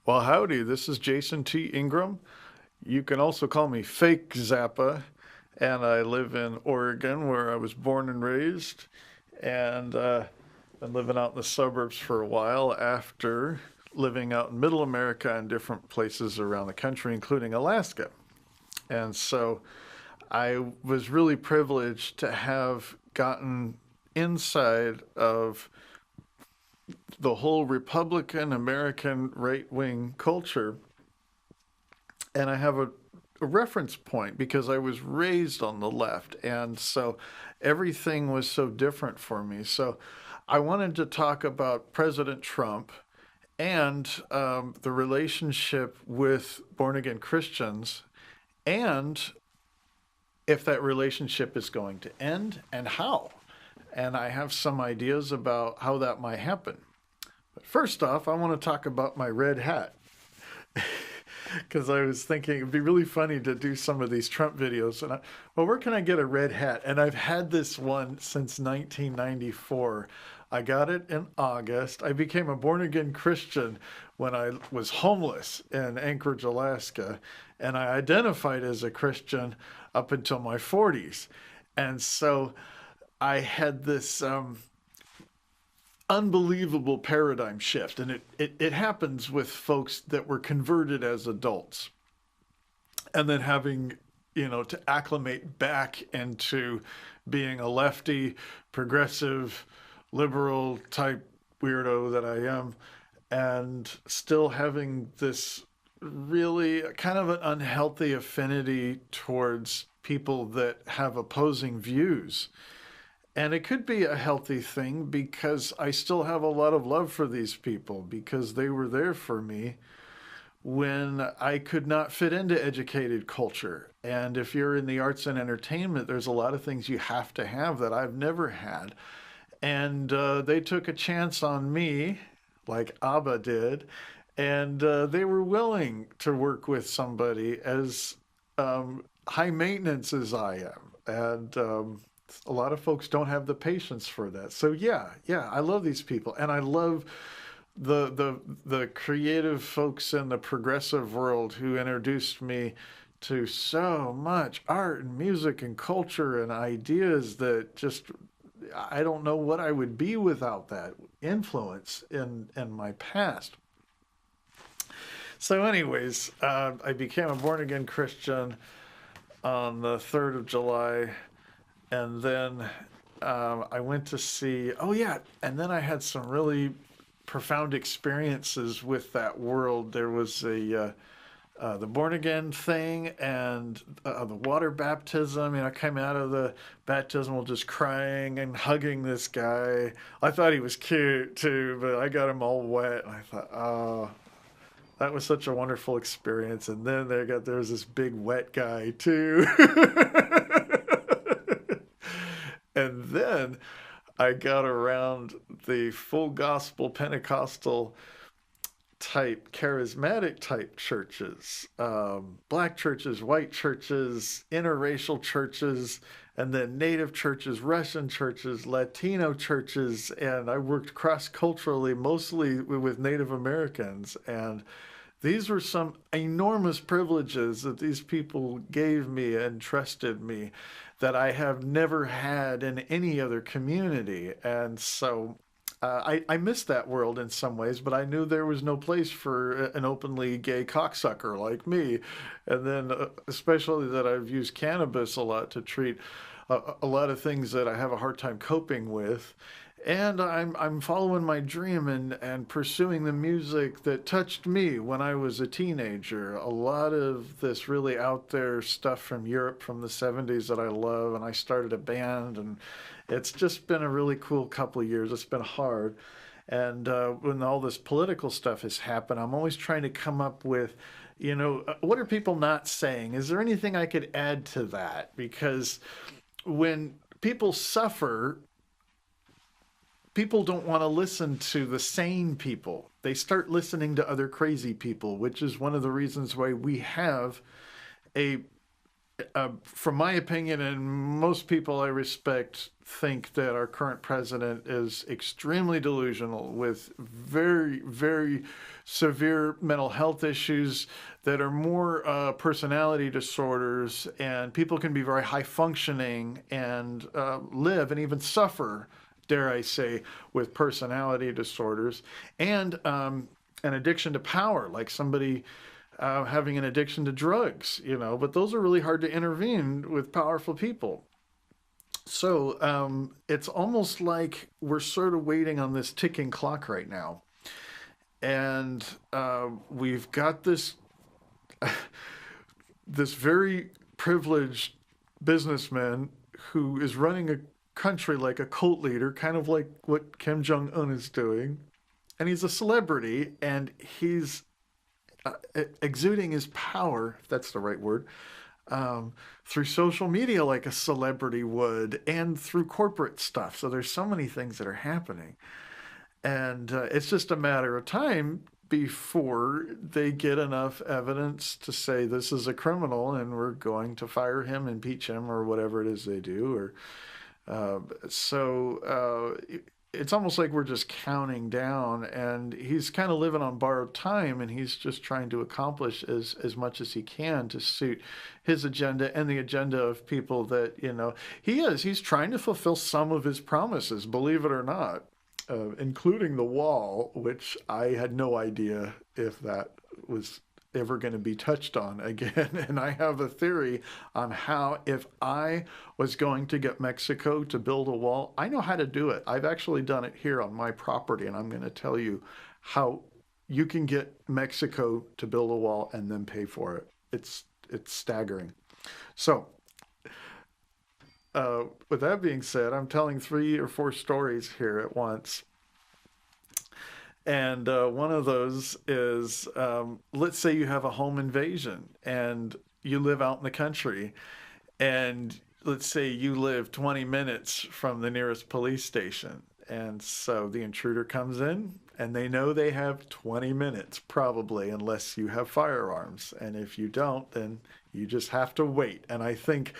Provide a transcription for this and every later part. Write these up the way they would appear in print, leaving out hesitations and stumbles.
Well, howdy, this is Jason T. Ingram. You can also call me Fake Zappa, and I live in Oregon where I was born and raised, and been living out in the suburbs for a while after living out in middle America and different places around the country, including Alaska. And so I was really privileged to have gotten inside of the whole Republican American right wing culture. And I have a reference point because I was raised on the left. And so everything was so different for me. So I wanted to talk about President Trump and the relationship with born again Christians, and if that relationship is going to end and how. And I have some ideas about how that might happen. But first off, I want to talk about my red hat. Because I was thinking it'd be really funny to do some of these Trump videos. And well, where can I get a red hat? And I've had this one since 1994. I got it in August. I became a born again Christian when I was homeless in Anchorage, Alaska. And I identified as a Christian up until my 40s. And so I had this unbelievable paradigm shift. And it happens with folks that were converted as adults and then having, to acclimate back into being a lefty, progressive, liberal type weirdo that I am, and still having this really kind of an unhealthy affinity towards people that have opposing views. And it could be a healthy thing because I still have a lot of love for these people because they were there for me when I could not fit into educated culture. And if you're in the arts and entertainment, there's a lot of things you have to have that I've never had. And they took a chance on me, like ABBA did, and they were willing to work with somebody as high maintenance as I am. And a lot of folks don't have the patience for that. So yeah, I love these people, and I love the creative folks in the progressive world who introduced me to so much art and music and culture and ideas that just I don't know what I would be without that influence in my past. So, anyways, I became a born again Christian on the 3rd of July, and then I went to see. Oh yeah, and then I had some really profound experiences with that world. There was the born again thing and the water baptism. I came out of the baptismal just crying and hugging this guy. I thought he was cute too, but I got him all wet. And I thought, oh, that was such a wonderful experience. And then there's this big wet guy too. And then I got around the full gospel Pentecostal type, charismatic type churches, black churches, white churches, interracial churches, and then native churches, Russian churches, Latino churches, and I worked cross culturally, mostly with Native Americans. And these were some enormous privileges that these people gave me and trusted me that I have never had in any other community. And so I missed that world in some ways, but I knew there was no place for an openly gay cocksucker like me. And then, especially that I've used cannabis a lot to treat a lot of things that I have a hard time coping with. And I'm following my dream and pursuing the music that touched me when I was a teenager. A lot of this really out there stuff from Europe from the 70s that I love, and I started a band, and it's just been a really cool couple of years. It's been hard. And when all this political stuff has happened, I'm always trying to come up with, what are people not saying? Is there anything I could add to that? Because when people suffer, people don't want to listen to the sane people. They start listening to other crazy people, which is one of the reasons why we have a from my opinion, and most people I respect think that our current president is extremely delusional with very, very severe mental health issues that are more personality disorders, and people can be very high functioning and live and even suffer, dare I say, with personality disorders and an addiction to power, like somebody having an addiction to drugs, but those are really hard to intervene with powerful people. So it's almost like we're sort of waiting on this ticking clock right now. And we've got this very privileged businessman who is running a country like a cult leader, kind of like what Kim Jong Un is doing. And he's a celebrity, and he's exuding his power, if that's the right word, through social media like a celebrity would, and through corporate stuff. So there's so many things that are happening. And it's just a matter of time before they get enough evidence to say this is a criminal and we're going to fire him, impeach him, or whatever it is they do. Or it's almost like we're just counting down, and he's kind of living on borrowed time, and he's just trying to accomplish as much as he can to suit his agenda and the agenda of people that, he's trying to fulfill some of his promises, believe it or not, including the wall, which I had no idea if that was ever going to be touched on again. And I have a theory on how, if I was going to get Mexico to build a wall, I know how to do it. I've actually done it here on my property, and I'm going to tell you how you can get Mexico to build a wall and then pay for it. It's staggering. So with that being said, I'm telling 3 or 4 stories here at once. And one of those is, let's say you have a home invasion and you live out in the country, and let's say you live 20 minutes from the nearest police station. And so the intruder comes in, and they know they have 20 minutes probably, unless you have firearms. And if you don't, then you just have to wait. And I think,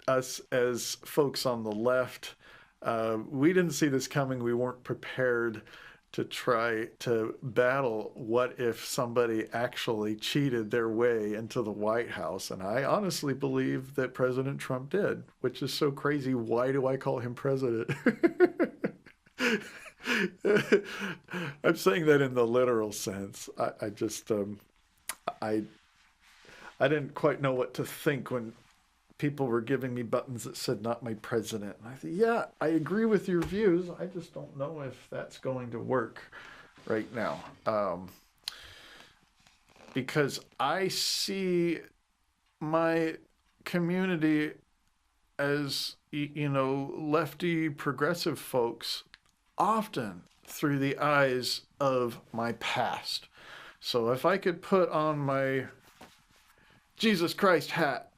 us as folks on the left, we didn't see this coming. We weren't prepared to try to battle what if somebody actually cheated their way into the White House. And I honestly believe that President Trump did, which is so crazy. Why do I call him president? I'm saying that in the literal sense. I just, I didn't quite know what to think when people were giving me buttons that said "not my president," and I thought, yeah, I agree with your views. I just don't know if that's going to work right now, because I see my community as, lefty progressive folks often through the eyes of my past. So if I could put on my Jesus Christ hat,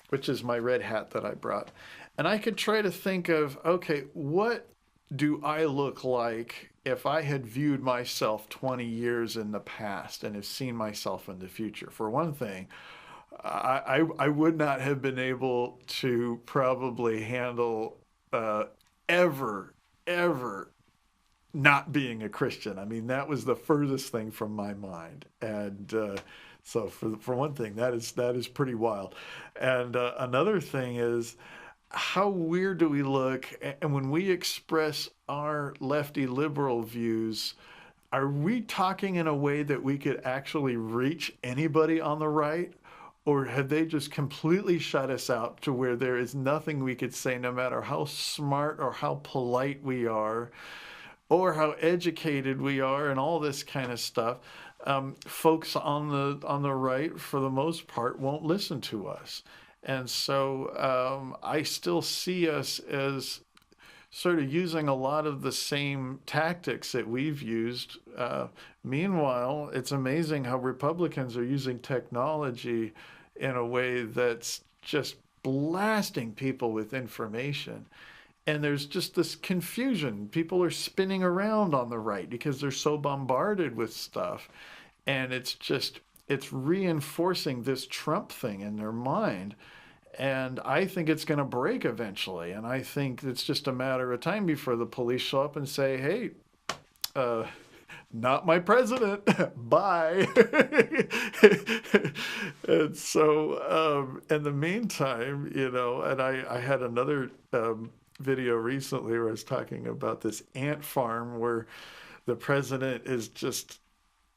which is my red hat that I brought, and I could try to think of, okay, what do I look like if I had viewed myself 20 years in the past and have seen myself in the future? For one thing, I would not have been able to probably handle ever not being a Christian. I mean, that was the furthest thing from my mind. And so for one thing, that is pretty wild. And another thing is, how weird do we look? And when we express our lefty liberal views, are we talking in a way that we could actually reach anybody on the right? Or have they just completely shut us out to where there is nothing we could say, no matter how smart or how polite we are, or how educated we are, and all this kind of stuff? Folks on the right, for the most part, won't listen to us. And so I still see us as sort of using a lot of the same tactics that we've used. Meanwhile, it's amazing how Republicans are using technology in a way that's just blasting people with information. And there's just this confusion. People are spinning around on the right because they're so bombarded with stuff. And it's just it's reinforcing this Trump thing in their mind. And I think it's going to break eventually. And I think it's just a matter of time before the police show up and say, hey, uh, not my president. Bye. And so, in the meantime, and I had another video recently where I was talking about this ant farm where the president is just,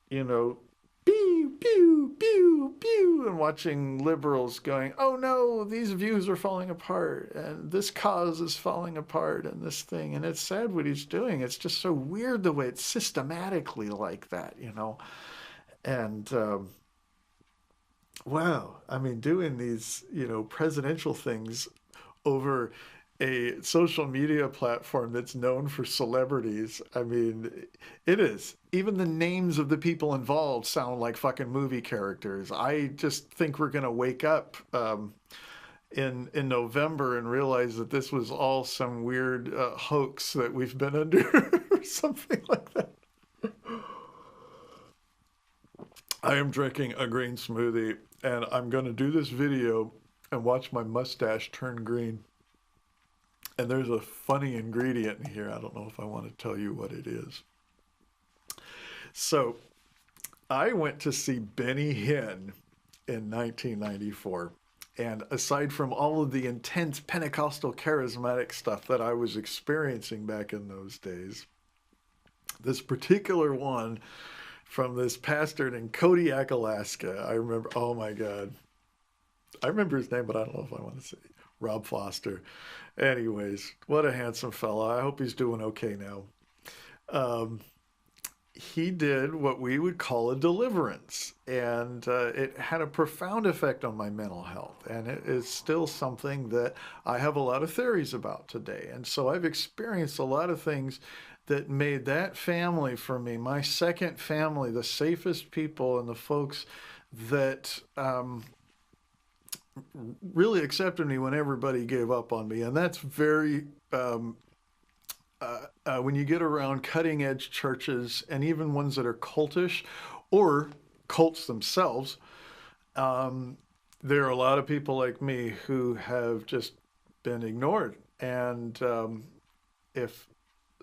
you know, pew, pew, pew, pew, and watching liberals going, oh no, these views are falling apart, and this cause is falling apart, and this thing. And it's sad what he's doing. It's just so weird the way it's systematically like that. And, wow, I mean, doing these, presidential things over a social media platform that's known for celebrities. I mean, it is. Even the names of the people involved sound like fucking movie characters. I just think we're going to wake up in November and realize that this was all some weird hoax that we've been under or something like that. I am drinking a green smoothie and I'm going to do this video and watch my mustache turn green. And there's a funny ingredient in here. I don't know if I want to tell you what it is. So I went to see Benny Hinn in 1994. And aside from all of the intense Pentecostal charismatic stuff that I was experiencing back in those days, this particular one from this pastor in Kodiak, Alaska, I remember, oh my God. I remember his name, but I don't know if I want to say Rob Foster. Anyways, what a handsome fella. I hope he's doing okay now. He did what we would call a deliverance, and it had a profound effect on my mental health, and it is still something that I have a lot of theories about today. And so I've experienced a lot of things that made that family for me, my second family, the safest people and the folks that really accepted me when everybody gave up on me. And that's very, when you get around cutting edge churches and even ones that are cultish or cults themselves, there are a lot of people like me who have just been ignored. And if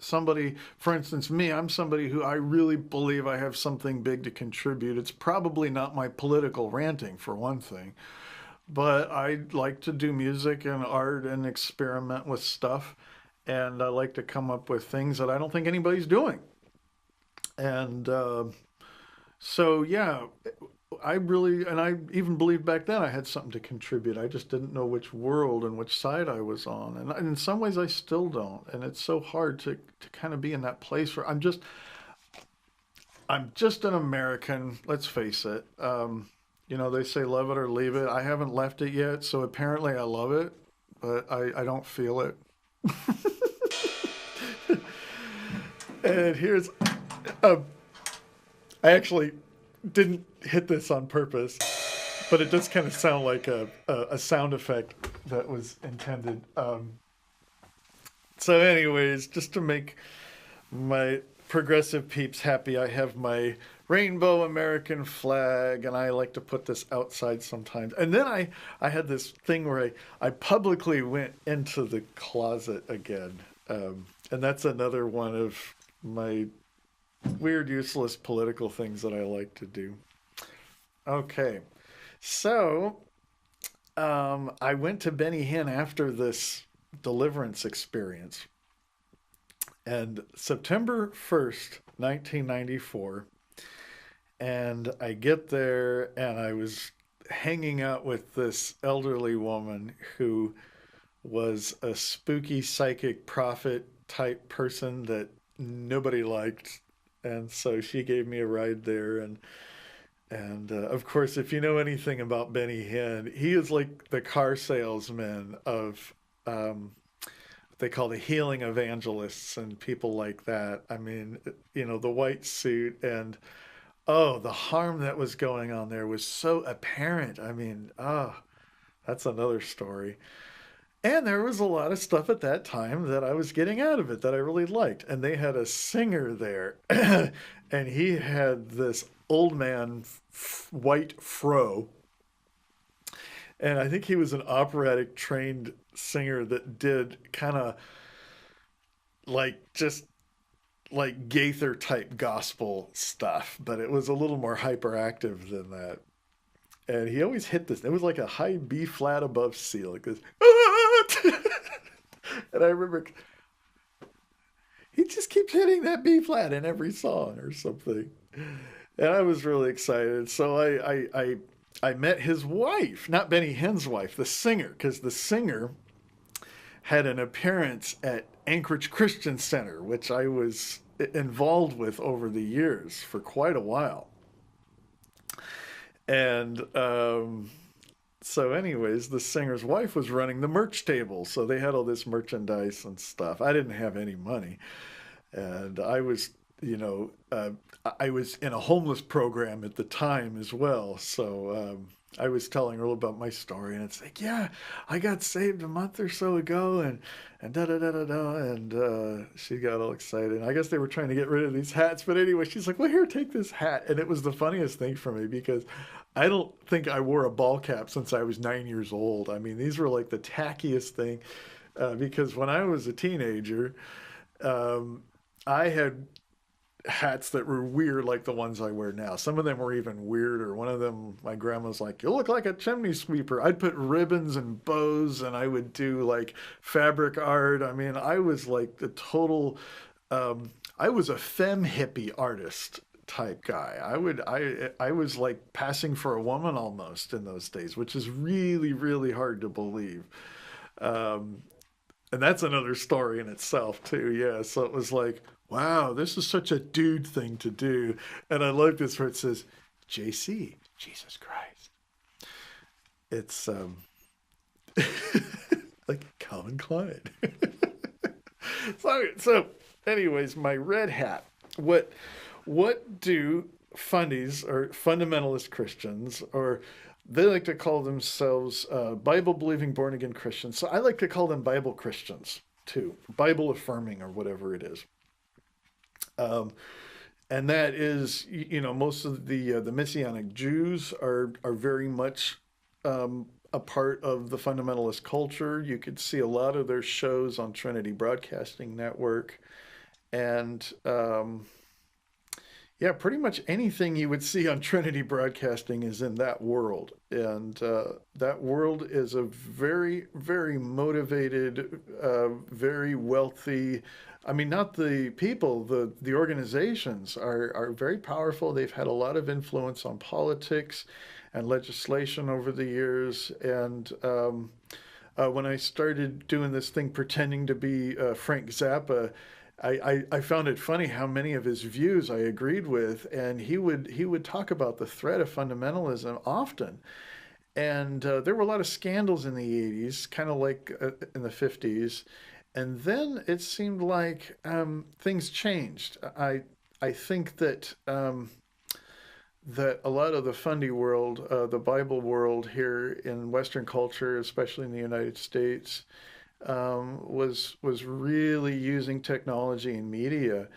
somebody, for instance, me, I'm somebody who I really believe I have something big to contribute. It's probably not my political ranting, for one thing. But I like to do music and art and experiment with stuff. And I like to come up with things that I don't think anybody's doing. And so, yeah, and I even believed back then I had something to contribute. I just didn't know which world and which side I was on. And in some ways, I still don't. And it's so hard to kind of be in that place where I'm just an American, let's face it. They say love it or leave it. I haven't left it yet, so apparently I love it, but I don't feel it. And I actually didn't hit this on purpose, but it does kind of sound like a sound effect that was intended. So anyways, just to make my progressive peeps happy, I have my rainbow American flag, and I like to put this outside sometimes. And then I had this thing where I publicly went into the closet again. And that's another one of my weird, useless political things that I like to do. Okay. So I went to Benny Hinn after this deliverance experience. And September 1st, 1994, and I get there and I was hanging out with this elderly woman who was a spooky psychic prophet type person that nobody liked. And so she gave me a ride there. And of course, if you know anything about Benny Hinn, he is like the car salesman of they call the healing evangelists and people like that. I mean, the white suit and, oh, the harm that was going on there was so apparent. I mean, that's another story. And there was a lot of stuff at that time that I was getting out of it that I really liked. And they had a singer there, and he had this old man white fro. And I think he was an operatic trained singer that did kind of just like Gaither type gospel stuff, but it was a little more hyperactive than that. And he always hit this. It was like a high B flat above C, like this. And I remember he just keeps hitting that B flat in every song or something. And I was really excited. So I met his wife, not Benny Hinn's wife, the singer, because the singer had an appearance at Anchorage Christian Center, which I was involved with over the years for quite a while. And so, anyways, the singer's wife was running the merch table. So they had all this merchandise and stuff. I didn't have any money. And I was, you know, I was in a homeless program at the time as well. So I was telling her about my story, and it's like, yeah, I got saved a month or so ago, and da da da da da, and she got all excited. And I guess they were trying to get rid of these hats, but anyway, she's like, well, here, take this hat, and it was the funniest thing for me because I don't think I wore a ball cap since I was 9 years old. I mean, these were like the tackiest thing because when I was a teenager, um, I had hats that were weird like the ones I wear now. Some of them were even weirder. One of them, my grandma's like, you look like a chimney sweeper. I'd put ribbons and bows and I would do like fabric art. I mean, I was like the total, I was a femme hippie artist type guy. I was like passing for a woman almost in those days, which is really, really hard to believe. Um, and that's another story in itself too. Yeah. So it was like, wow, this is such a dude thing to do. And I like this where it says, JC, Jesus Christ. It's like Calvin Klein. So anyways, my red hat. What what do fundies or fundamentalist Christians or they like to call themselves Bible believing born again Christians. So I like to call them Bible Christians too, Bible affirming or whatever it is. Um, and that is, most of the Messianic Jews are very much a part of the fundamentalist culture. You could see a lot of their shows on Trinity Broadcasting Network, and yeah, pretty much anything you would see on Trinity Broadcasting is in that world. And that world is a very, very motivated, very wealthy. I mean, not the people, the organizations are very powerful. They've had a lot of influence on politics and legislation over the years. And when I started doing this thing pretending to be Frank Zappa, I found it funny how many of his views I agreed with, and he would talk about the threat of fundamentalism often. And there were a lot of scandals in the 80s, kind of like in the 50s. And then it seemed like things changed. I think that a lot of the fundy world, the Bible world here in Western culture, especially in the United States, was really using technology and media,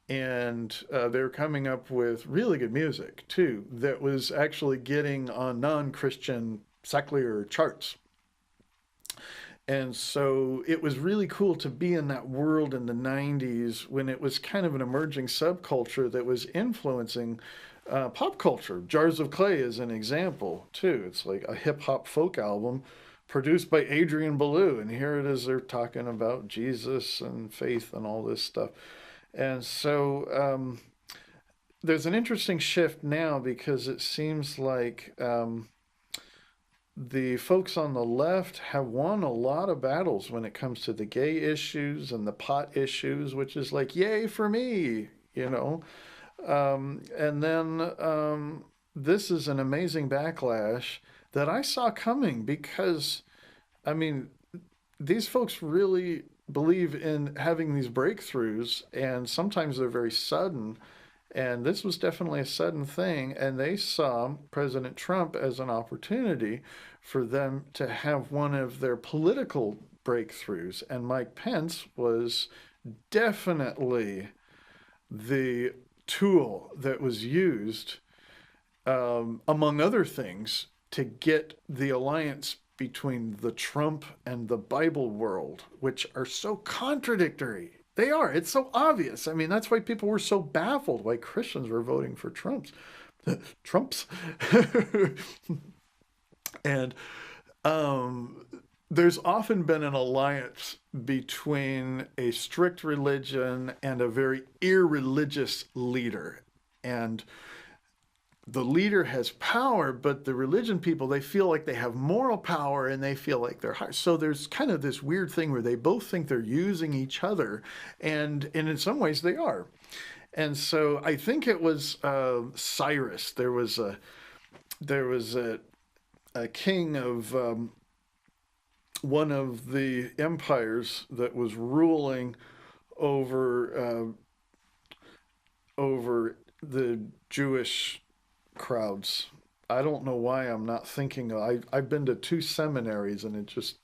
and they were coming up with really good music too that was actually getting on non-Christian secular charts. And so it was really cool to be in that world in the 90s when it was kind of an emerging subculture that was influencing pop culture. Jars of Clay is an example, too. It's like a hip hop folk album produced by Adrian Belew. And here it is, they're talking about Jesus and faith and all this stuff. And so there's an interesting shift now because it seems like the folks on the left have won a lot of battles when it comes to the gay issues and the pot issues, which is like, yay for me, you know. And then this is an amazing backlash that I saw coming because, I mean, these folks really believe in having these breakthroughs, and sometimes they're very sudden. And this was definitely a sudden thing, and they saw President Trump as an opportunity for them to have one of their political breakthroughs, and Mike Pence was definitely the tool that was used, among other things, to get the alliance between the Trump and the Bible world, which are so contradictory. They are. It's so obvious. I mean, that's why people were so baffled why Christians were voting for Trumps. And um, there's often been an alliance between a strict religion and a very irreligious leader. And the leader has power, but the religion people, they feel like they have moral power and they feel like they're higher. So there's kind of this weird thing where they both think they're using each other, and in some ways they are. And so I think it was Cyrus. There was a king of one of the empires that was ruling over over the Jewish crowds. I don't know why I'm not thinking. I've been to two seminaries and it just.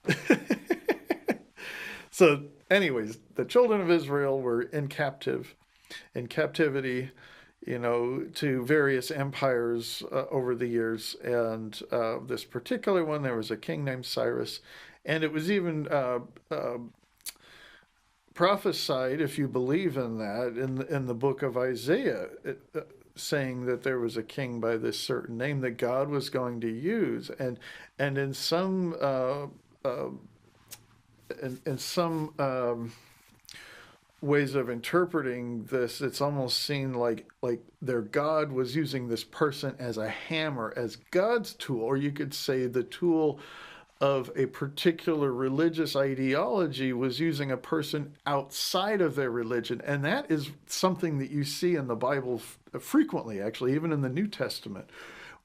So, anyways, the children of Israel were in captivity, to various empires over the years. And this particular one, there was a king named Cyrus, and it was even prophesied, if you believe in that, in the book of Isaiah, saying that there was a king by this certain name that God was going to use, and in some ways of interpreting this, it's almost seen like their God was using this person as a hammer, as God's tool, or you could say the tool of a particular religious ideology was using a person outside of their religion. And that is something that you see in the Bible frequently, actually, even in the New Testament,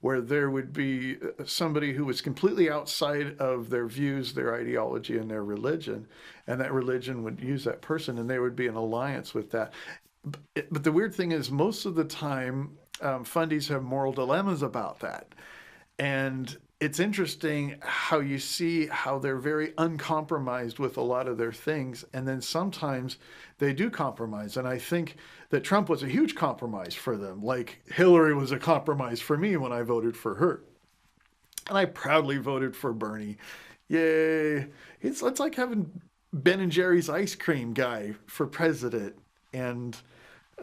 where there would be somebody who was completely outside of their views, their ideology, and their religion, and that religion would use that person, and there would be an alliance with that. But the weird thing is, most of the time, fundies have moral dilemmas about that. And it's interesting how you see how they're very uncompromised with a lot of their things, and then sometimes they do compromise. And I think that Trump was a huge compromise for them, like Hillary was a compromise for me when I voted for her. And I proudly voted for Bernie. Yay. It's like having Ben and Jerry's ice cream guy for president. And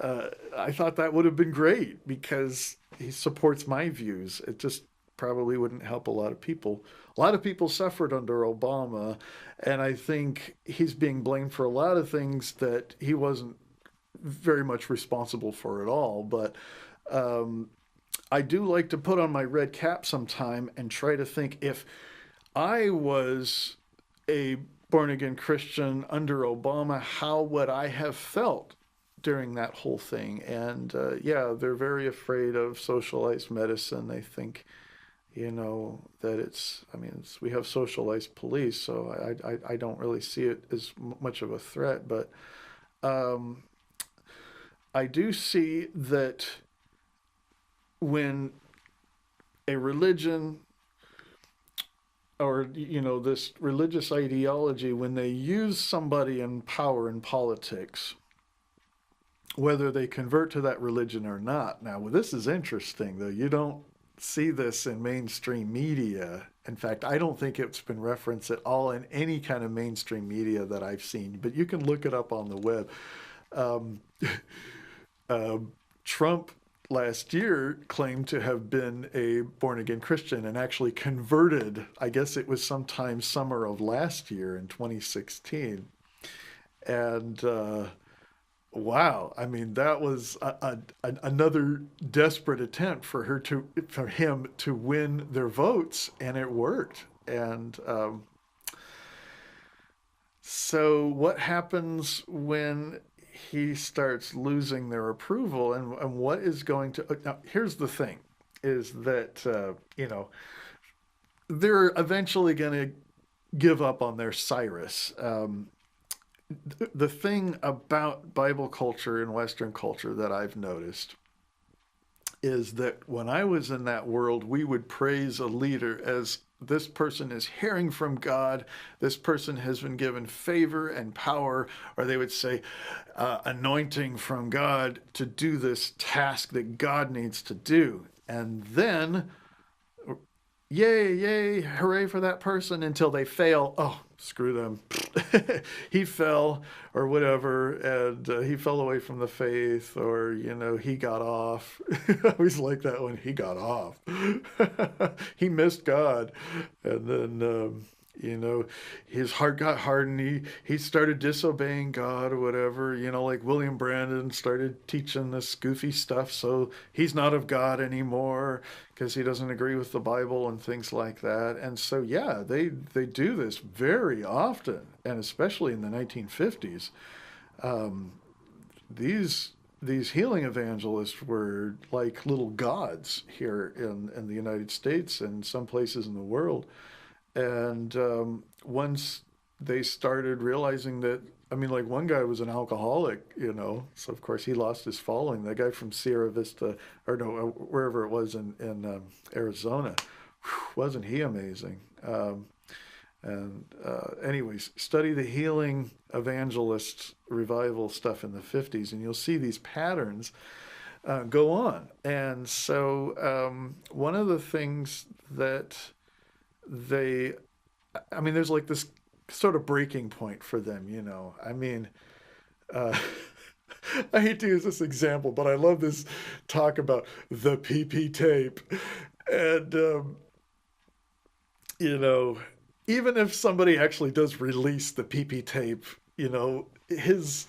I thought that would have been great because he supports my views. It just probably wouldn't help a lot of people. A lot of people suffered under Obama, and I think he's being blamed for a lot of things that he wasn't very much responsible for at all. But I do like to put on my red cap sometime and try to think, if I was a born again Christian under Obama, how would I have felt during that whole thing? And yeah, they're very afraid of socialized medicine. They think, that we have socialized police, so I don't really see it as much of a threat. But I do see that when a religion, or this religious ideology, when they use somebody in power in politics, whether they convert to that religion or not. Now, this is interesting, though. You don't see this in mainstream media. In fact, I don't think it's been referenced at all in any kind of mainstream media that I've seen, but you can look it up on the web. Um, Trump last year claimed to have been a born-again Christian and actually converted, I guess it was sometime summer of last year in 2016. And wow, I mean, that was another desperate attempt for him to win their votes, and it worked. And so, what happens when he starts losing their approval, and what is going to? Now, here's the thing: is that they're eventually going to give up on their Cyrus. The thing about Bible culture and Western culture that I've noticed is that when I was in that world, we would praise a leader as this person is hearing from God. This person has been given favor and power, or they would say anointing from God to do this task that God needs to do. And then, yay, yay, hooray for that person until they fail. Oh, screw them. He fell or whatever, and he fell away from the faith, or, he got off. I always like that one. He got off. He missed God. And then, his heart got hardened. He started disobeying God or whatever, like William Brandon started teaching this goofy stuff. So he's not of God anymore because he doesn't agree with the Bible and things like that. And so, yeah, they do this very often, and especially in the 1950s. These healing evangelists were like little gods here in the United States and some places in the world. And once they started realizing that, I mean, like one guy was an alcoholic, so of course he lost his following. That guy from Sierra Vista, or no, wherever it was in Arizona, wasn't he amazing? Anyways, study the healing evangelist revival stuff in the 50s, and you'll see these patterns go on. And so one of the things that there's like this sort of breaking point for them. Uh, I hate to use this example, but I love this talk about the PP tape. And, even if somebody actually does release the PP tape, his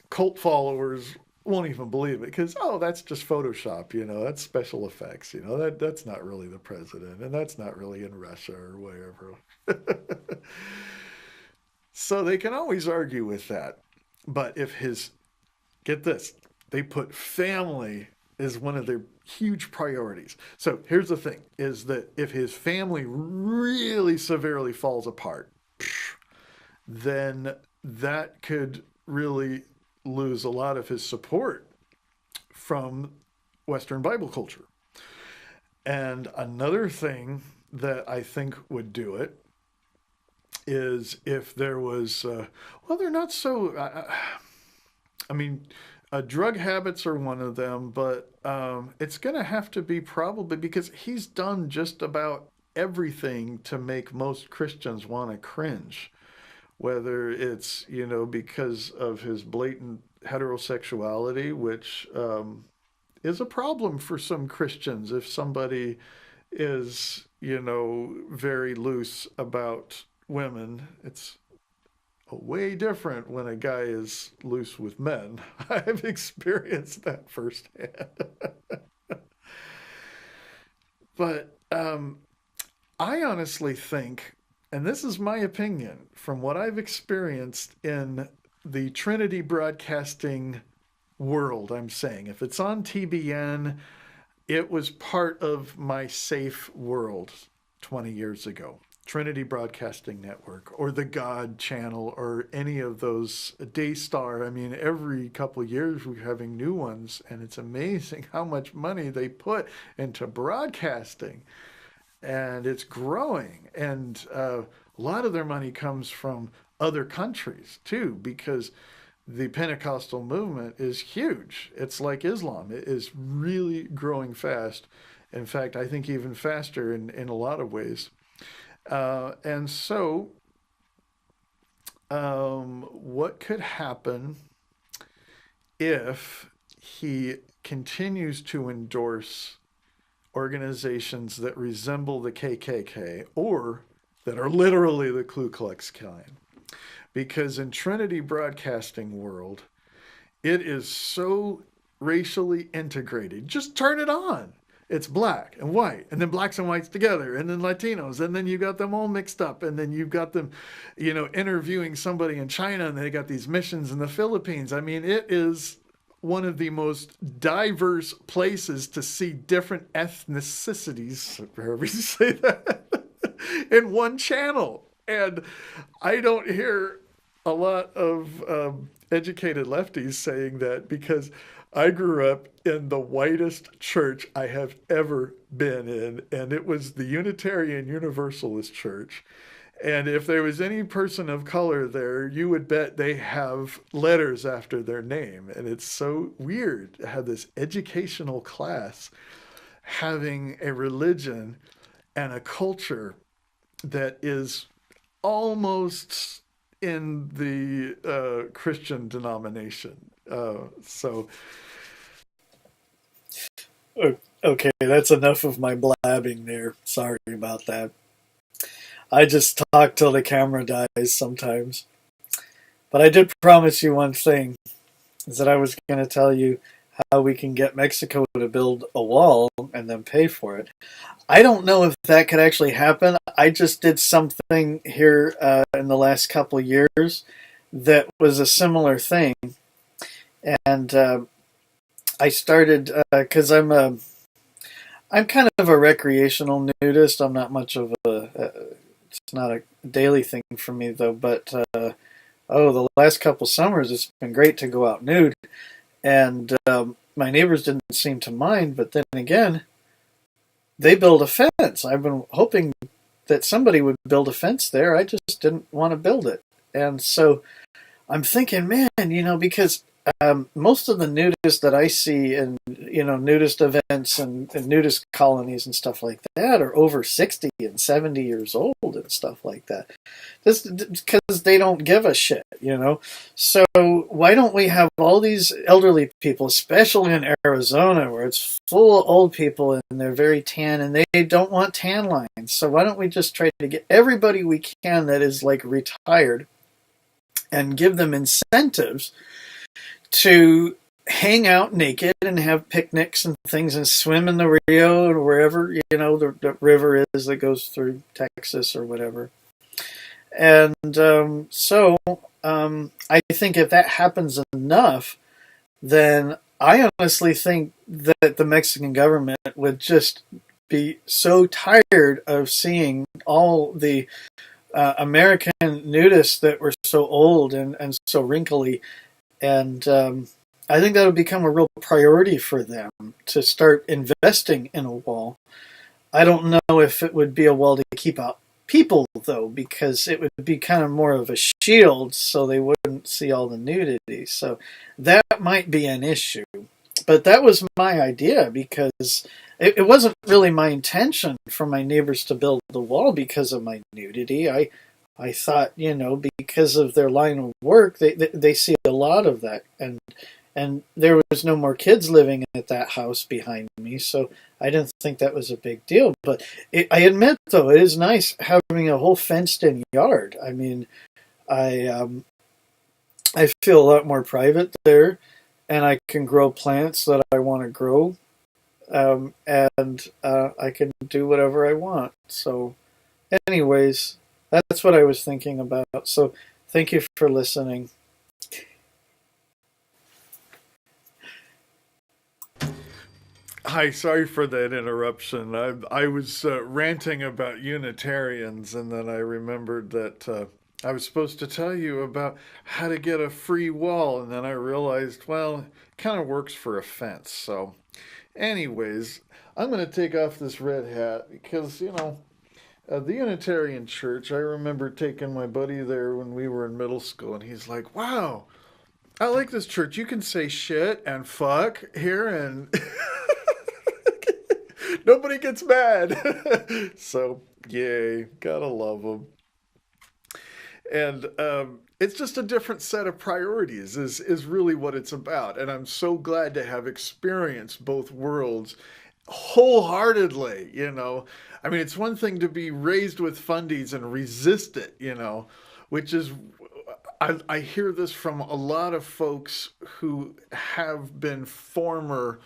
cult followers won't even believe it because, oh, that's just Photoshop, that's special effects, that's not really the president and that's not really in Russia or wherever. So they can always argue with that. But get this, they put family as one of their huge priorities. So here's the thing, is that if his family really severely falls apart, then that could really lose a lot of his support from Western Bible culture. And another thing that I think would do it is if there was, they're not so, drug habits are one of them, but it's going to have to be probably because he's done just about everything to make most Christians want to cringe. Whether it's, because of his blatant heterosexuality, which is a problem for some Christians if somebody is, very loose about women. It's way different when a guy is loose with men. I've experienced that firsthand. But I honestly think, and this is my opinion from what I've experienced in the Trinity broadcasting world, I'm saying, if it's on TBN, it was part of my safe world 20 years ago. Trinity Broadcasting Network or the God Channel or any of those, Daystar. Every couple of years we're having new ones, and it's amazing how much money they put into broadcasting. And it's growing. And a lot of their money comes from other countries too, because the Pentecostal movement is huge. It's like Islam. It is really growing fast. In fact, I think even faster in a lot of ways. And so, what could happen if he continues to endorse organizations that resemble the KKK or that are literally the Ku Klux Klan? Because in Trinity Broadcasting world, it is so racially integrated. Just turn it on. It's black and white, and then blacks and whites together, and then Latinos, and then you got them all mixed up, and then you've got them, interviewing somebody in China, and they got these missions in the Philippines. It is one of the most diverse places to see different ethnicities, however you say that, in one channel. And I don't hear a lot of educated lefties saying that because I grew up in the whitest church I have ever been in, and it was the Unitarian Universalist Church. And if there was any person of color there, you would bet they have letters after their name. And it's so weird to have this educational class having a religion and a culture that is almost in the Christian denomination. So Okay, that's enough of my blabbing there. Sorry about that. I just talk till the camera dies sometimes. But I did promise you one thing, is that I was going to tell you how we can get Mexico to build a wall and then pay for it. I don't know if that could actually happen. I just did something here in the last couple of years that was a similar thing, and I started because I'm kind of a recreational nudist. I'm not much of it's not a daily thing for me though. But the last couple summers it's been great to go out nude, and my neighbors didn't seem to mind. But then again, they build a fence. I've been hoping that somebody would build a fence there. I just didn't want to build it. And so I'm thinking, man, because most of the nudists that I see in, nudist events and nudist colonies and stuff like that are over 60 and 70 years old and stuff like that. This because they don't give a shit. So why don't we have all these elderly people, especially in Arizona, where it's full of old people and they're very tan and they don't want tan lines. So why don't we just try to get everybody we can that is like retired and give them incentives to hang out naked and have picnics and things and swim in the Rio or wherever, the river is that goes through Texas or whatever. And I think if that happens enough, then I honestly think that the Mexican government would just be so tired of seeing all the American nudists that were so old and so wrinkly. And I think that would become a real priority for them to start investing in a wall. I don't know if it would be a wall to keep out people, though, because it would be kind of more of a shield so they wouldn't see all the nudity. So that might be an issue. But that was my idea because it wasn't really my intention for my neighbors to build the wall because of my nudity. I thought, because of their line of work, they see a lot of that, and there was no more kids living at that house behind me, so I didn't think that was a big deal. But I admit, though, it is nice having a whole fenced-in yard. I mean, I I feel a lot more private there, and I can grow plants that I want to grow, and I can do whatever I want. So, anyways. That's what I was thinking about. So thank you for listening. hi, sorry for that interruption. I was ranting about Unitarians, and then I remembered that I was supposed to tell you about how to get a free wall, and then I realized, well, it kind of works for a fence. So, anyways, I'm going to take off this red hat because, the Unitarian Church, I remember taking my buddy there when we were in middle school, and he's like, wow, I like this church. You can say shit and fuck here, and nobody gets mad. So, yay, gotta love them. And it's just a different set of priorities, is really what it's about. And I'm so glad to have experienced both worlds wholeheartedly. I mean, it's one thing to be raised with fundies and resist it, which is, I hear this from a lot of folks who have been former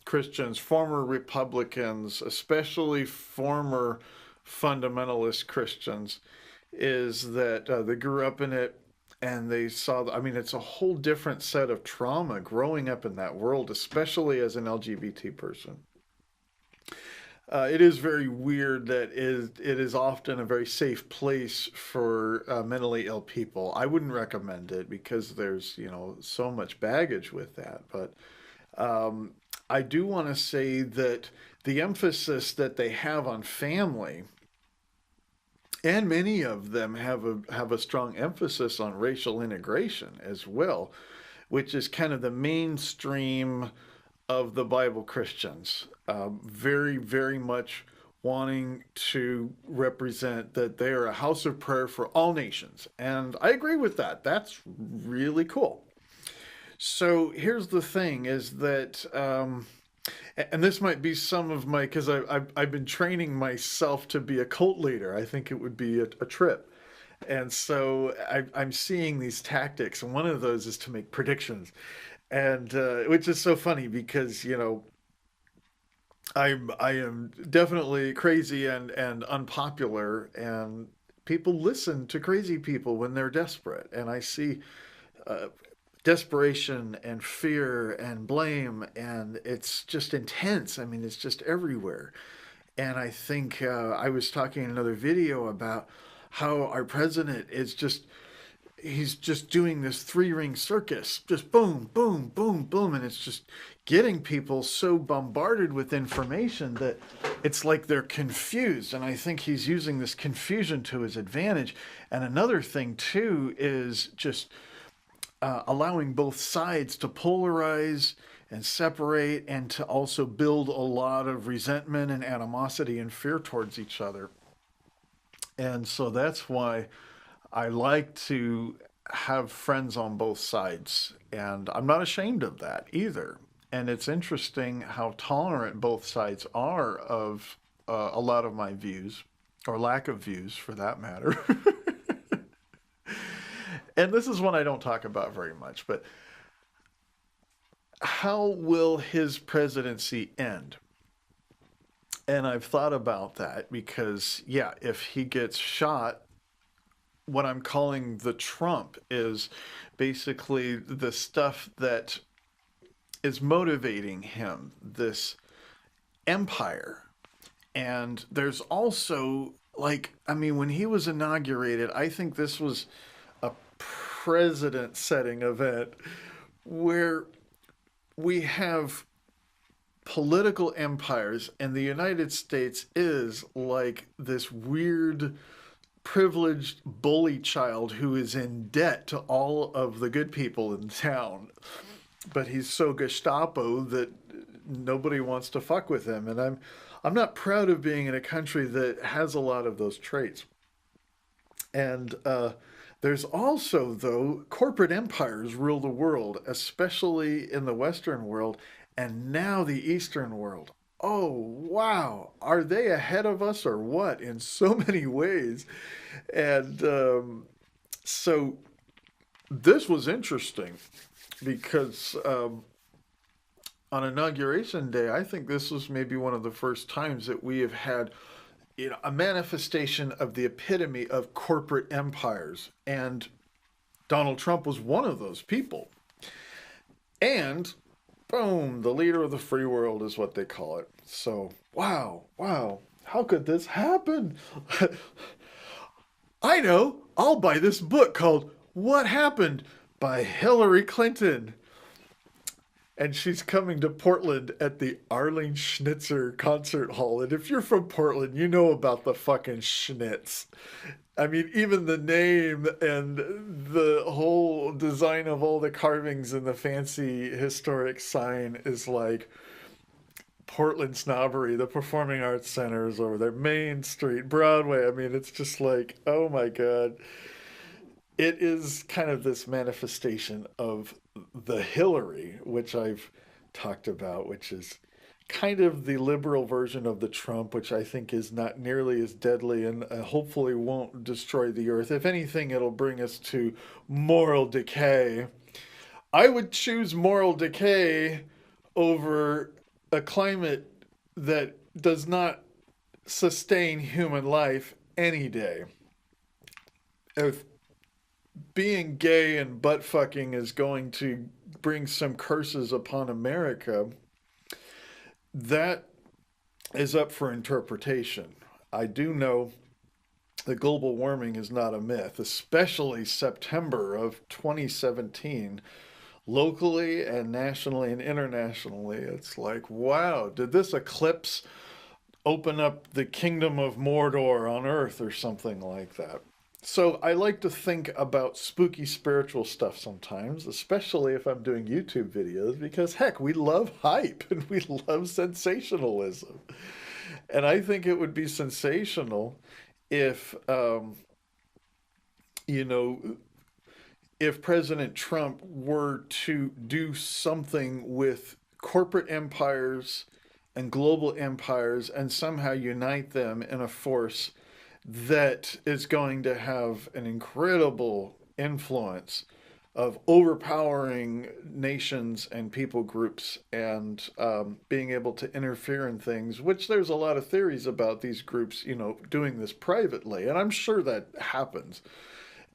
Christians, former Republicans, especially former fundamentalist Christians, is that they grew up in it and they saw, I mean, it's a whole different set of trauma growing up in that world, especially as an LGBT person. It is very weird that it is often a very safe place for mentally ill people. I wouldn't recommend it because there's, so much baggage with that. But um, I do want to say that the emphasis that they have on family, and many of them have a strong emphasis on racial integration as well, which is kind of the mainstream of the Bible Christians. Very, very much wanting to represent that they are a house of prayer for all nations. And I agree with that. That's really cool. So here's the thing is that, and this might be some of my, because I've been training myself to be a cult leader. I think it would be a trip. And so I'm seeing these tactics, and one of those is to make predictions, and which is so funny because I am definitely crazy and unpopular, and people listen to crazy people when they're desperate, and I see uh, desperation and fear and blame, and it's just intense. I mean, it's just everywhere. And I think I was talking in another video about how our president is just he's just doing this three ring circus, just boom, boom, boom, boom, and it's just getting people so bombarded with information that it's like they're confused. And I think he's using this confusion to his advantage. And another thing too is just allowing both sides to polarize and separate, and to also build a lot of resentment and animosity and fear towards each other. And so that's why I like to have friends on both sides, and I'm not ashamed of that either. And it's interesting how tolerant both sides are of a lot of my views, or lack of views for that matter. And this is one I don't talk about very much, but how will his presidency end? And I've thought about that because, yeah, if he gets shot, what I'm calling the Trump is basically the stuff that is motivating him, this empire. And there's also, like, I mean, when he was inaugurated, I think this was a president setting event where we have political empires, and the United States is like this weird privileged bully child who is in debt to all of the good people in town. But he's so Gestapo that nobody wants to fuck with him. And I'm not proud of being in a country that has a lot of those traits. And there's also, though, corporate empires rule the world, especially in the Western world, and now the Eastern world. Oh, wow. Are they ahead of us or what in so many ways? And so this was interesting because on Inauguration Day, I think this was maybe one of the first times that we have had a manifestation of the epitome of corporate empires. And Donald Trump was one of those people. And boom, the leader of the free world is what they call it. So, wow, wow, how could this happen? I know, I'll buy this book called What Happened by Hillary Clinton. And she's coming to Portland at the Arlene Schnitzer Concert Hall. And if you're from Portland, you know about the fucking Schnitz. I mean, even the name and the whole design of all the carvings and the fancy historic sign is like Portland snobbery. The Performing Arts Center is over there, Main Street, Broadway. I mean, it's just like, oh my God. It is kind of this manifestation of the Hillary, which I've talked about, which is kind of the liberal version of the Trump, which I think is not nearly as deadly and hopefully won't destroy the earth. If anything, it'll bring us to moral decay. I would choose moral decay over a climate that does not sustain human life any day. If being gay and butt fucking is going to bring some curses upon America, that is up for interpretation. I do know that global warming is not a myth, especially September of 2017, locally and nationally and internationally. It's like, wow, did this eclipse open up the kingdom of Mordor on Earth or something like that? So I like to think about spooky spiritual stuff sometimes, especially if I'm doing YouTube videos, because heck, we love hype and we love sensationalism. And I think it would be sensational if, you know, if President Trump were to do something with corporate empires and global empires and somehow unite them in a force that is going to have an incredible influence of overpowering nations and people groups and being able to interfere in things, which there's a lot of theories about these groups, doing this privately. And I'm sure that happens.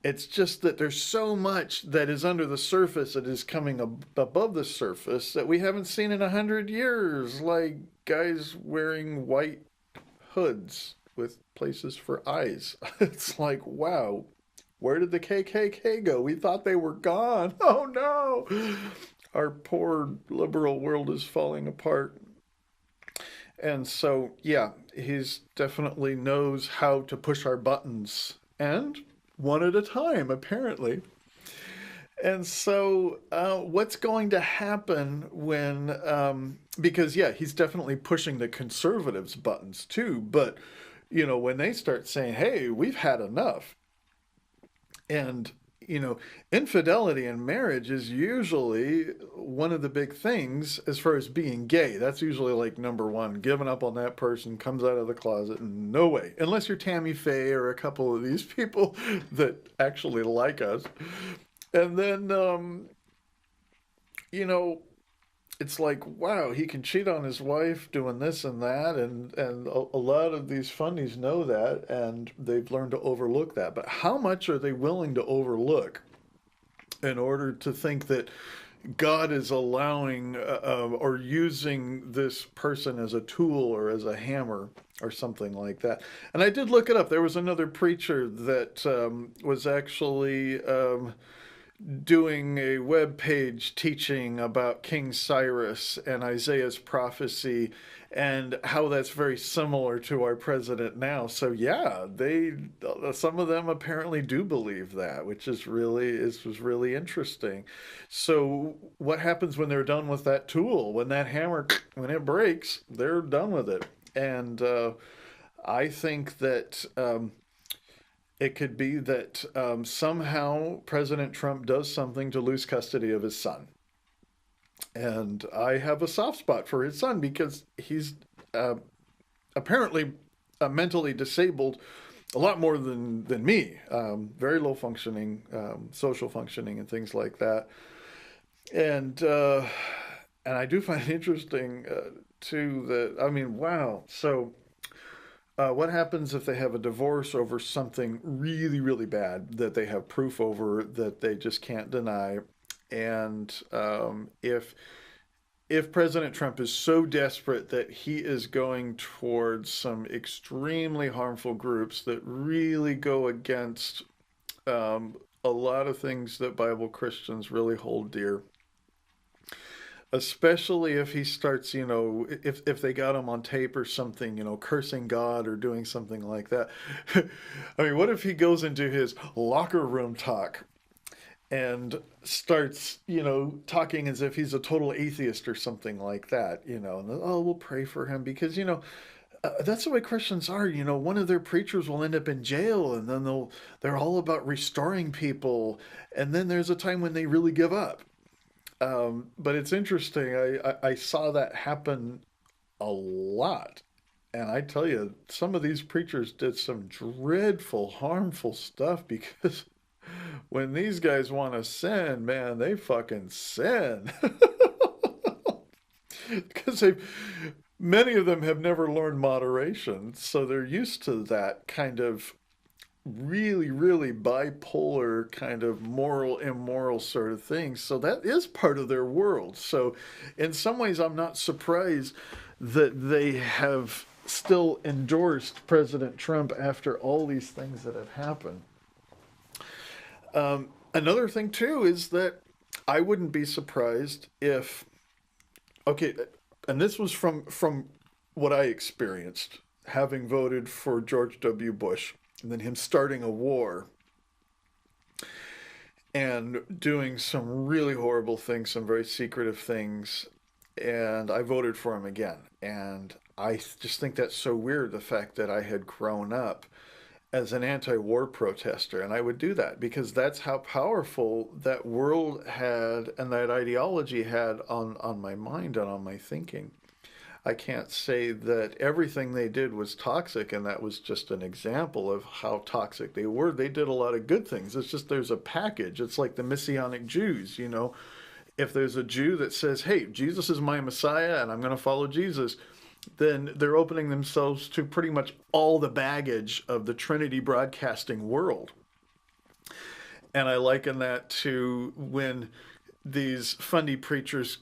It's just that there's so much that is under the surface that is coming above the surface that we haven't seen in 100 years, like guys wearing white hoods with places for eyes. It's like, wow, where did the KKK go? We thought they were gone. Oh no! Our poor liberal world is falling apart. And so, yeah, he's definitely knows how to push our buttons. And one at a time, apparently. And so, what's going to happen when, because, yeah, he's definitely pushing the conservatives' buttons too, but, when they start saying, hey, we've had enough, and, infidelity in marriage is usually one of the big things as far as being gay. That's usually like number one, giving up on that person, comes out of the closet, and no way. Unless you're Tammy Faye or a couple of these people that actually like us. And then, you know, it's like, wow, he can cheat on his wife doing this and that, and a lot of these funnies know that, and they've learned to overlook that. But how much are they willing to overlook in order to think that God is allowing or using this person as a tool or as a hammer or something like that? And I did look it up. There was another preacher that was actually doing a web page teaching about King Cyrus and Isaiah's prophecy and how that's very similar to our president now. So yeah, they some of them apparently do believe that, which is was really interesting. So what happens when they're done with that tool? When that hammer when it breaks, they're done with it. And I think that it could be that somehow President Trump does something to lose custody of his son. And I have a soft spot for his son because he's uh, apparently mentally disabled a lot more than me. Very low functioning, social functioning, and things like that. And and I do find it interesting too that I mean, wow. So what happens if they have a divorce over something really, really bad that they have proof over that they just can't deny? And if President Trump is so desperate that he is going towards some extremely harmful groups that really go against a lot of things that Bible Christians really hold dear, especially if he starts, if they got him on tape or something, cursing God or doing something like that. I mean, what if he goes into his locker room talk and starts, talking as if he's a total atheist or something like that, and oh, we'll pray for him because, that's the way Christians are. One of their preachers will end up in jail, and then they're all about restoring people, and then there's a time when they really give up. But it's interesting. I saw that happen a lot. And I tell you, some of these preachers did some dreadful, harmful stuff because when these guys want to sin, man, they fucking sin. Because many of them have never learned moderation. So they're used to that kind of really, really bipolar kind of moral, immoral sort of thing. So that is part of their world. So in some ways, I'm not surprised that they have still endorsed President Trump after all these things that have happened. Another thing too is that I wouldn't be surprised if, okay, and this was from what I experienced having voted for George W. Bush and then him starting a war and doing some really horrible things, some very secretive things, and I voted for him again. And I just think that's so weird, the fact that I had grown up as an anti-war protester, and I would do that because that's how powerful that world had and that ideology had on my mind and on my thinking. I can't say that everything they did was toxic, and that was just an example of how toxic they were. They did a lot of good things. It's just there's a package. It's like the Messianic Jews, you know. If there's a Jew that says, hey, Jesus is my Messiah and I'm going to follow Jesus, then they're opening themselves to pretty much all the baggage of the Trinity broadcasting world. And I liken that to when these fundy preachers,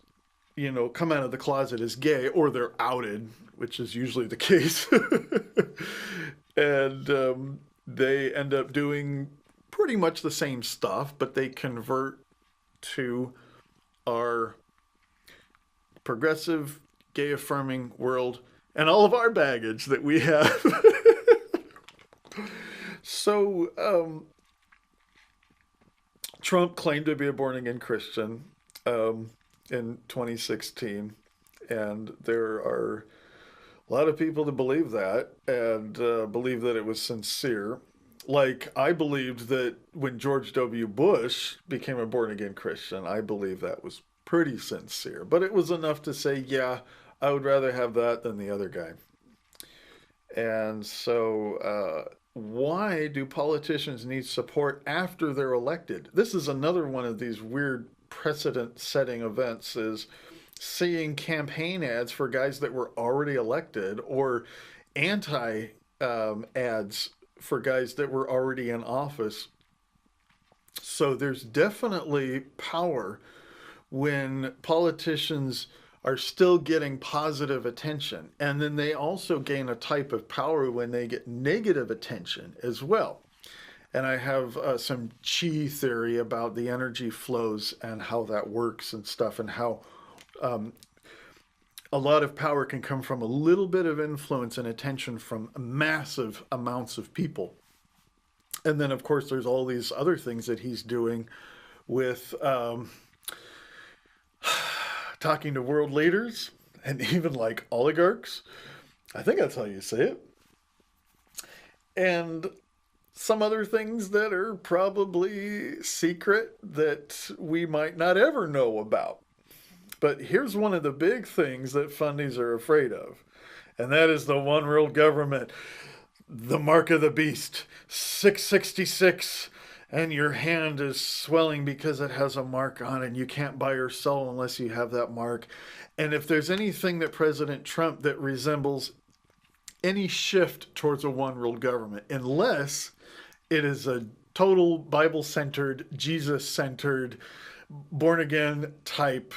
you know, come out of the closet as gay, or they're outed, which is usually the case. And they end up doing pretty much the same stuff, but they convert to our progressive, gay affirming world and all of our baggage that we have. So, Trump claimed to be a born again Christian in 2016, and there are a lot of people that believe that and believe that it was sincere. Like, I believed that when George W. Bush became a born again Christian, I believe that was pretty sincere. But it was enough to say, yeah, I would rather have that than the other guy. And so, why do politicians need support after they're elected? This is another one of these weird precedent setting events, is seeing campaign ads for guys that were already elected, or anti ads for guys that were already in office. So there's definitely power when politicians are still getting positive attention. And then they also gain a type of power when they get negative attention as well. And I have some chi theory about the energy flows and how that works and stuff, and how a lot of power can come from a little bit of influence and attention from massive amounts of people. And then, of course, there's all these other things that he's doing with talking to world leaders and even like oligarchs. I think that's how you say it. And some other things that are probably secret that we might not ever know about. But here's one of the big things that fundies are afraid of, and that is the one world government, the mark of the beast, 666, and your hand is swelling because it has a mark on it, and you can't buy or sell unless you have that mark. And if there's anything that President Trump that resembles any shift towards a one world government, unless it is a total Bible-centered, Jesus-centered, born-again type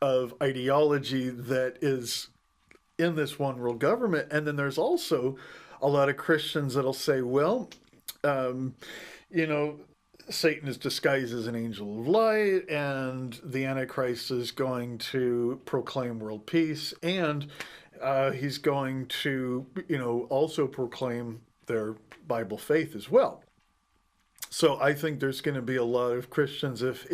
of ideology that is in this one world government. And then there's also a lot of Christians that'll say, well, you know, Satan is disguised as an angel of light, and the Antichrist is going to proclaim world peace, and he's going to, you know, also proclaim their Bible faith as well. So I think there's going to be a lot of Christians, if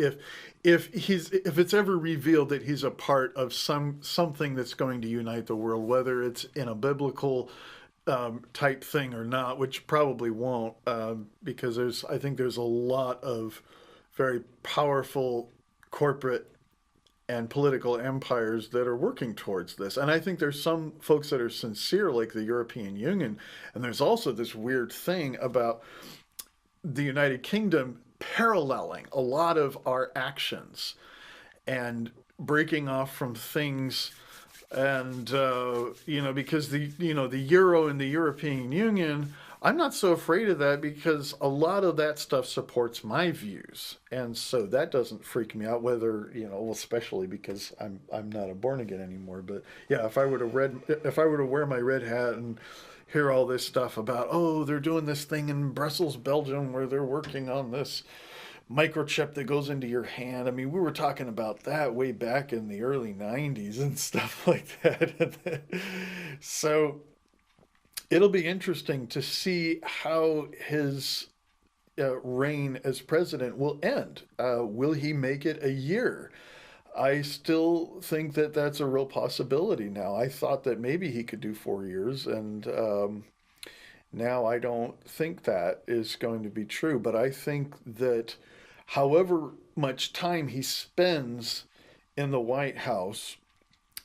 it's ever revealed that he's a part of something that's going to unite the world, whether it's in a biblical type thing or not, which probably won't, because I think there's a lot of very powerful corporate and political empires that are working towards this. And I think there's some folks that are sincere, like the European Union, and there's also this weird thing about the United Kingdom paralleling a lot of our actions and breaking off from things. And you know, because the euro and the European Union I'm not so afraid of that because a lot of that stuff supports my views. And so that doesn't freak me out whether, well, especially because I'm not a born again anymore. But yeah, if I were to wear my red hat and hear all this stuff about, oh, they're doing this thing in Brussels, Belgium where they're working on this microchip that goes into your hand. I mean, we were talking about that way back in the early 90s and stuff like that. So it'll be interesting to see how his reign as president will end. Will he make it a year? I still think that that's a real possibility now. I thought that maybe he could do 4 years, and now I don't think that is going to be true. But I think that however much time he spends in the White House,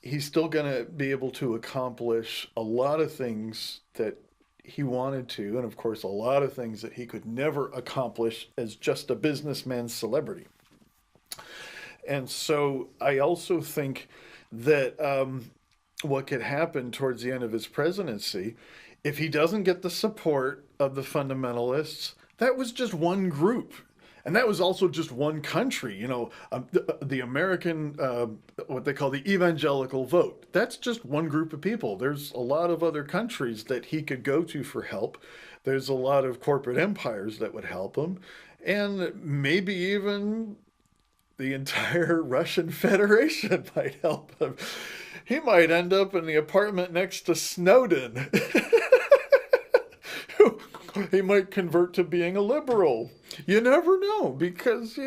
he's still going to be able to accomplish a lot of things that he wanted to, and of course, a lot of things that he could never accomplish as just a businessman celebrity. And so I also think that what could happen towards the end of his presidency, if he doesn't get the support of the fundamentalists, that was just one group. And that was also just one country, the American, what they call the evangelical vote. That's just one group of people. There's a lot of other countries that he could go to for help. There's a lot of corporate empires that would help him. And maybe even the entire Russian Federation might help him. He might end up in the apartment next to Snowden. He might convert to being a liberal. You never know because,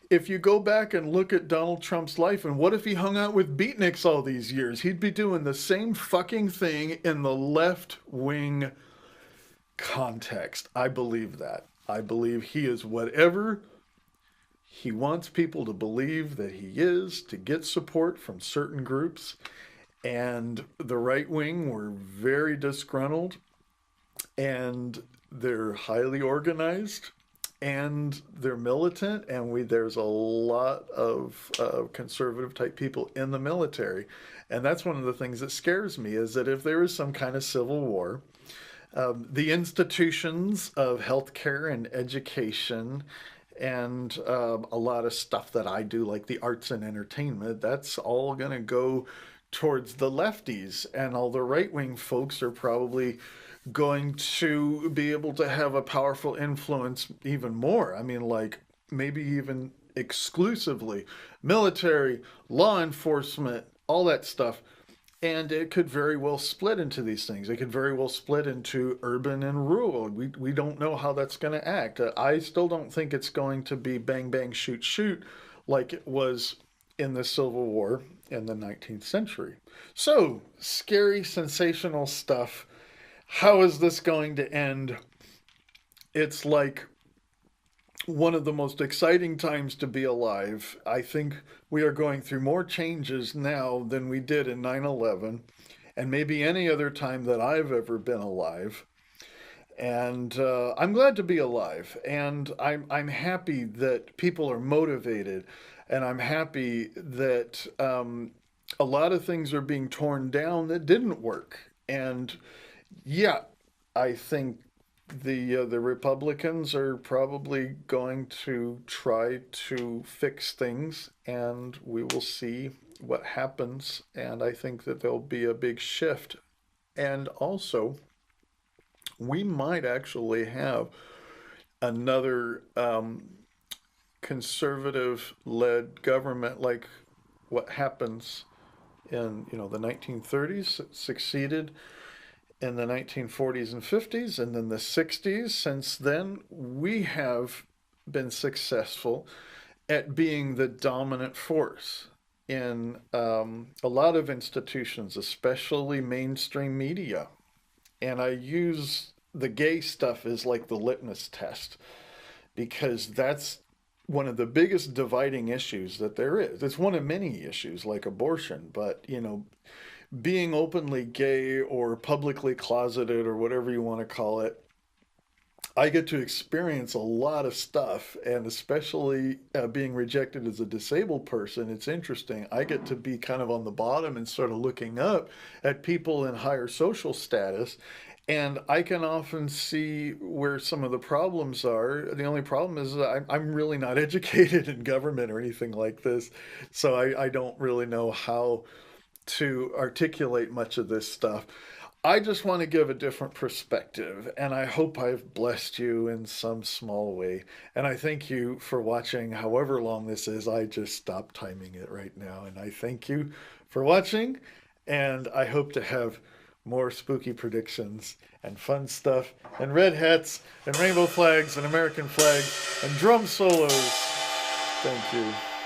if you go back and look at Donald Trump's life, and what if he hung out with beatniks all these years? He'd be doing the same fucking thing in the left wing context. I believe that. I believe he is whatever he wants people to believe that he is, to get support from certain groups. And the right wing were very disgruntled, and they're highly organized, and they're militant, and there's a lot of conservative type people in the military. And that's one of the things that scares me, is that if there is some kind of civil war, the institutions of healthcare and education and a lot of stuff that I do, like the arts and entertainment, that's all going to go towards the lefties. And all the right wing folks are probably going to be able to have a powerful influence even more. I mean, like maybe even exclusively military, law enforcement, all that stuff. And it could very well split into these things. It could very well split into urban and rural. We don't know how that's going to act. I still don't think it's going to be bang, bang, shoot, shoot like it was in the Civil War in the 19th century. So, scary, sensational stuff. How is this going to end? It's like one of the most exciting times to be alive. I think we are going through more changes now than we did in 9/11, and maybe any other time that I've ever been alive. And I'm glad to be alive, and I'm happy that people are motivated, and I'm happy that a lot of things are being torn down that didn't work. And yeah, I think the Republicans are probably going to try to fix things, and we will see what happens. And I think that there'll be a big shift. And also, we might actually have another conservative-led government, like what happens in the 1930s. It succeeded in the 1940s and 50s, and then the 60s. Since then, we have been successful at being the dominant force in a lot of institutions, especially mainstream media. And I use the gay stuff as like the litmus test, because that's one of the biggest dividing issues that there is. It's one of many issues like abortion, but being openly gay or publicly closeted or whatever you want to call it, I get to experience a lot of stuff, and especially being rejected as a disabled person, it's interesting. I get to be kind of on the bottom and sort of looking up at people in higher social status, and I can often see where some of the problems are. The only problem is that I'm really not educated in government or anything like this, so I don't really know how to articulate much of this stuff. I just want to give a different perspective, and I hope I've blessed you in some small way. And I thank you for watching however long this is. I just stopped timing it right now. And I thank you for watching, and I hope to have more spooky predictions and fun stuff, and red hats, and rainbow flags, and American flags, and drum solos. Thank you.